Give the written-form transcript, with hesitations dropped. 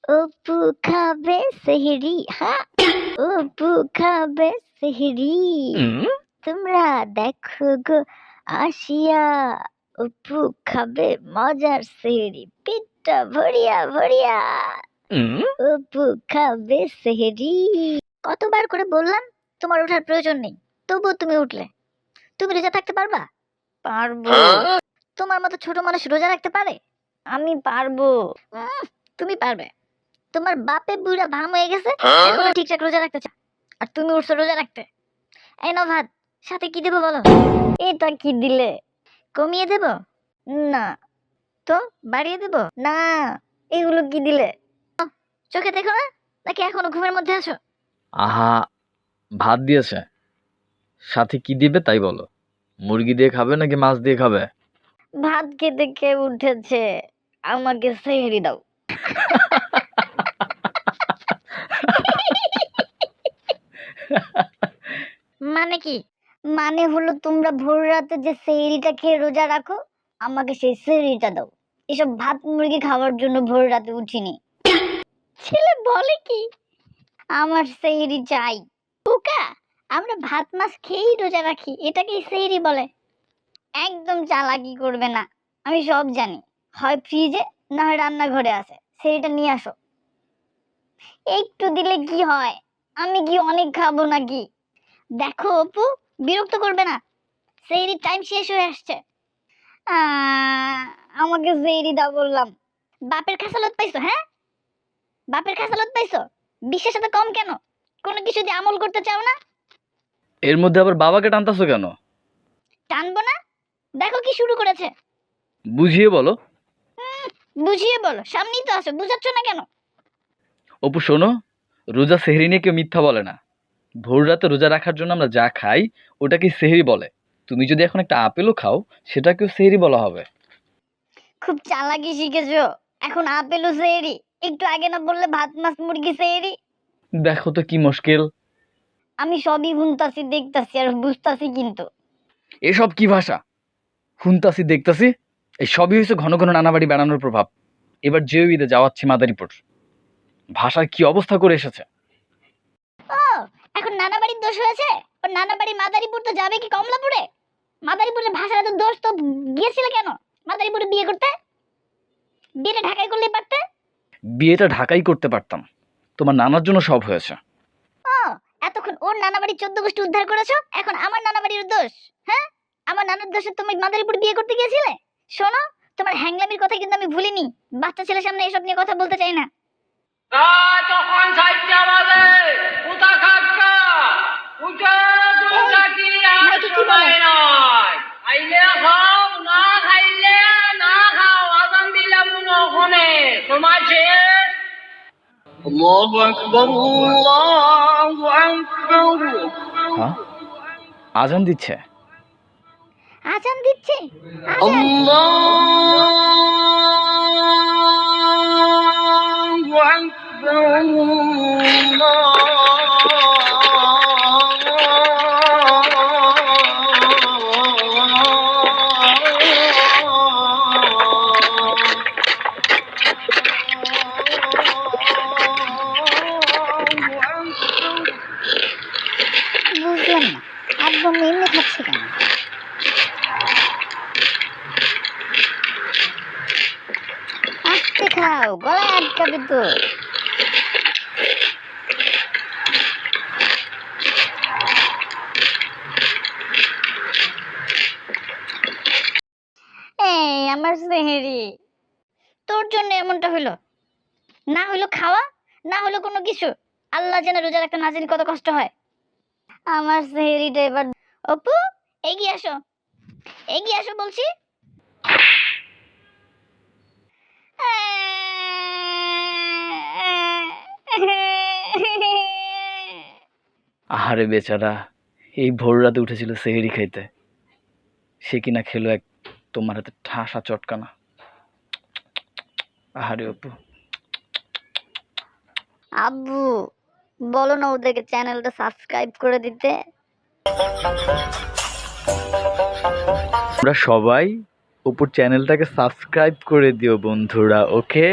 অপু খাবে সেহরি, হ্যাঁ অপু খাবে সেহরি, তোমরা দেখো গো আসিয়া, অপু খাবে মজার সেহরি, পেটটা ভরিয়া ভরিয়া, অপু খাবে সেহরি। কতবার করে বললাম তোমার ওঠার প্রয়োজন নেই, তবুও তুমি উঠলে। তুমি রোজা থাকতে পারবা? পারবো। তোমার মতো ছোট মানুষ রোজা রাখতে পারে? আমি পারবো। তুমি পারবে। তোমার বাপে বুড়া ভাম হয়ে গেছে, এখনো ঠিকঠাক রোজা রাখতে চায়, আর তুমি উঠছো রোজা রাখতে। এই নাও ভাত, সাথে কি দেবো বলো? এটা কি দিলে? কমিয়ে দেব? না। তো বাড়িয়ে দেব? না। এগুলো কি দিলে? চোখে দেখো না, নাকি এখনো ঘুমের মধ্যে আছো? আহা, ভাত দিয়েছে, সাথে কি দিবে তাই বলো। মুরগি দিয়ে খাবে নাকি মাছ দিয়ে খাবে? ভাত খেতে কে উঠেছে, আমাকে সেহরি দাও। মানে কি? মানে হলো তোমরা ভোর রাতে যে সেহরিটা খেয়ে রোজা রাখো, আমাকে সেই সেহরিটা দাও। এসব ভাত মুরগি খাওয়ার জন্য ভোর রাতে উঠিনি। ছেলে বলে কি? আমার সেহরি চাই। পোকা, আমরা ভাত মাছ খেয়েই রোজা রাখি, এটাকেই সেহরি বলে। একদম চালাকি করবে না, আমি সব জানি। হয় ফ্রিজে, না হয় রান্নাঘরে আছে, সেহরিটা নিয়ে আসো। একটু দিলে কি হয়, আমি কি অনেক খাবো নাকি? দেখো অপু, বিরক্ত করবে না, সেহরির টাইম শেষ হয়ে আসছে। আমাকে সেহরি দাও বললাম। বাপের খেসালত পাইছো? হ্যাঁ, বাপের খেসালত পাইছো? বিশ্বের সাথে কম কেন? কোনো কিছু দিয়ে আমল করতে চাও না? এর মধ্যে আবার বাবাকে টানতাছো কেন? টানবো না? দেখো কি শুরু করেছে। বুঝিয়ে বলো। বুঝিয়ে বলো, সামনেই তো আছো, বুঝাচ্ছ না কেন? অপু শোনো, রোজা সেহরি নিয়ে কেউ মিথ্যা বলে না। ভোর রাতে রোজা রাখার জন্য আমরা যা খাই ওটাকে সেহরি বলে। তুমি যদি এখন একটা আপেলও খাও, সেটাকেও সেহরি বলা হবে। খুব চালাকি শিখেছো, এখন আপেলও সেহরি? একটু আগে না বললে ভাত মাছ মুরগি সেহরি? দেখো তো কি মুশকিল। আমি সবই শুনতাছি দেখতাছি আর বুঝতাছি, কিন্তু এসব কি ভাষা? শুনতাছি দেখতাছি, এই সবই হয়েছে ঘন ঘন নানাবাড়ি বেড়ানোর প্রভাব। এবার যে ঈদে যাওয়াচ্ছি মাদারীপুর, ভাষার কি অবস্থা করে এসেছে। ও, এখন নানা বাড়ির দোষ হয়েছে? ওর নানা বাড়ি মাদারীপুর, তো যাবে কি কমলাপুরে? মাদারীপুরের ভাষার তো দোষ, তো গিয়েছিলে কেন মাদারীপুরে বিয়ে করতে? বিয়েটা ঢাকায় করলেই পারতে। বিয়েটা ঢাকাই করতে পারতাম, তোমার নানার জন্য সব হয়েছে। ও, এতক্ষণ ওর নানা বাড়ির 14 গোষ্ঠী উদ্ধার করেছো, এখন আমার নানা বাড়ির দোষ? হ্যাঁ, আমার নানার দোষে তুমি মাদারীপুর বিয়ে করতে গিয়েছিলে? শোনো, তোমার হ্যাংলামির কথা কিন্তু আমি ভুলিনি। বাচ্চা ছেলের সামনে এসব নিয়ে কথা বলতে চাই না। তখন 4টা বাজে, কোথা খাচ্ছা? উঠে দুইটা কি আর মাইকে কি বলে? সময় নয়। খাইলে খাও, না খাইলে না খাও। আজান দিলাম ওখানে, সময় শেষ। আল্লাহু আকবার, আল্লাহু আকবার। হ্যাঁ, আজান দিচ্ছে। আজান দিচ্ছে? আজান? আল্লাহু আকবার, বুঝলাম না, একদম এমনি খাচ্ছে কেন? আস্তে খাও, গলায় আটকাবে তো। এই আমার সেহেরি, তোর জন্য এমনটা হইলো। না হইলো খাওয়া, না হলো কোনো কিছু। আল্লাহ যেন রোজা রাখতে না জানি কত কষ্ট হয়। আমার সেহেরিটা এবার। অপু, এগিয়ে আসো, এগিয়ে আসো বলছি। আহারে বেচারা, এই ভোর রাতে উঠেছিল সেহরি খাইতে, সে কিনা খেলো এক তোমার হাতে ঠাসা চটকানা। আহারে অপু। আব্বু, বলো না ওদেরকে চ্যানেলটা সাবস্ক্রাইব করে দিতে। আমরা সবাই অপুর চ্যানেলটাকে সাবস্ক্রাইব করে দিও বন্ধুরা, ওকে?